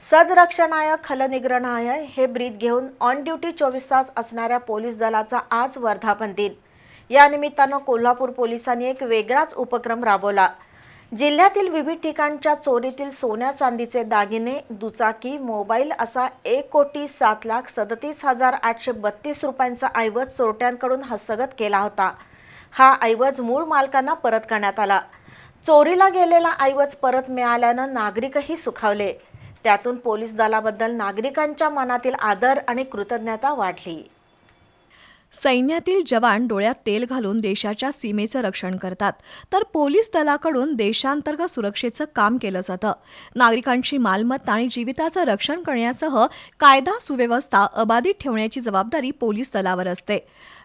सदरक्षणाय खलनिग्रहणाय हे ब्रीद घेऊन on duty 24 तास असणाऱ्या पोलीस दलाचा आज वर्धापन दिन। या निमित्तानं कोल्हापूर पोलिसांनी एक वेगळाच उपक्रम राबवला। जिल्ह्यातील विविध ठिकाणच्या चोरीतील सोन्या चांदीचे दागिने, दुचाकी, मोबाईल असा 1,37,37,832 रुपयांचा ऐवज चोरट्यांकडून हस्तगत केला होता। हा ऐवज मूळ मालकांना परत करण्यात आला। चोरीला गेलेला ऐवज परत मिळाल्यानं नागरिकही सुखावले। त्यातून पोलीस दलाबद्दल नागरिकांच्या मनातील आदर आणि कृतज्ञता वाढली। सैन्यातील जवान डोळ्यात तेल घालून देशाच्या सीमेचं रक्षण करतात, तर पोलीस दलाकडून देशांतर्गत सुरक्षेचं काम केलं जातं। नागरिकांची मालमत्ता आणि जीविताचं रक्षण करण्यासह कायदा सुव्यवस्था अबाधित ठेवण्याची जबाबदारी पोलीस दलावर असते।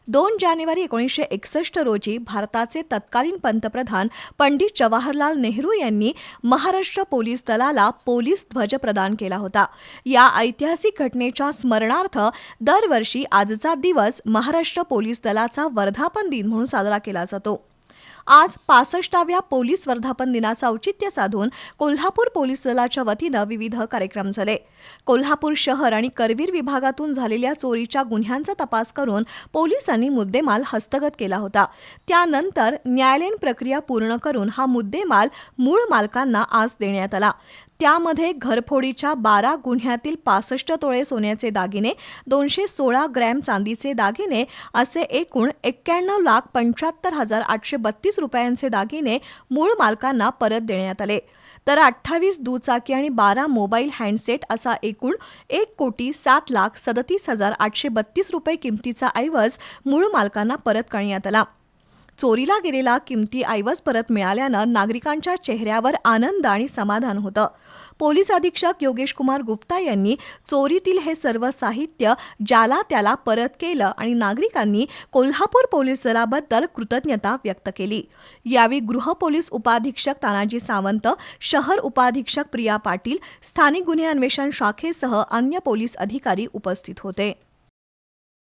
2 जानेवारी 1961 रोजी भारताचे तत्कालीन पंतप्रधान पंडित जवाहरलाल नेहरू यांनी महाराष्ट्र पोलीस दलाला पोलीस ध्वज प्रदान केला होता। या ऐतिहासिक घटनेच्या स्मरणार्थ दरवर्षी आजचा दिवस महाराष्ट्र पोलीस दलाचा वर्धापन दिन म्हणून साजरा केला जातो। आज 65व्या पोलीस वर्धापन दिनाचं औचित्य साधून कोल्हापूर पोलीस दलाच्या वतीनं विविध कार्यक्रम झाले। कोल्हापूर शहर आणि करवीर विभागातून झालेल्या चोरीच्या गुन्ह्यांचा तपास करून पोलिसांनी मुद्देमाल हस्तगत केला होता। त्यानंतर न्यायालयीन प्रक्रिया पूर्ण करून हा मुद्देमाल मूळ मालकांना आज देण्यात आला। त्यामध्ये घरफोडीच्या 12 गुन्ह्यातील 65 तोळे सोन्याचे दागिने, 216 ग्रॅम चांदीचे दागिने असे एकूण 91,75,832 रुपयांचे दागिने मूळ मालकांना परत देण्यात आले। तर 28 दुचाकी आणि 12 मोबाईल हँडसेट असा एकूण 1,07,37,832 रुपये किमतीचा ऐवज मूळ मालकांना परत करण्यात आला। चोरीला गेलेला किमती ऐवज परत मिळाल्यानं नागरिकांच्या चेहऱ्यावर आनंद आणि समाधान होतं। पोलीस अधीक्षक योगेश कुमार गुप्ता यांनी चोरीतील हे सर्व साहित्य ज्याला त्याला परत केलं आणि नागरिकांनी कोल्हापूर पोलीस दलाबद्दल कृतज्ञता व्यक्त केली। यावेळी गृह पोलीस उपाधीक्षक तानाजी सावंत, शहर उपाधीक्षक प्रिया पाटील, स्थानिक गुन्हे अन्वेषण शाखेसह अन्य पोलीस अधिकारी उपस्थित होते।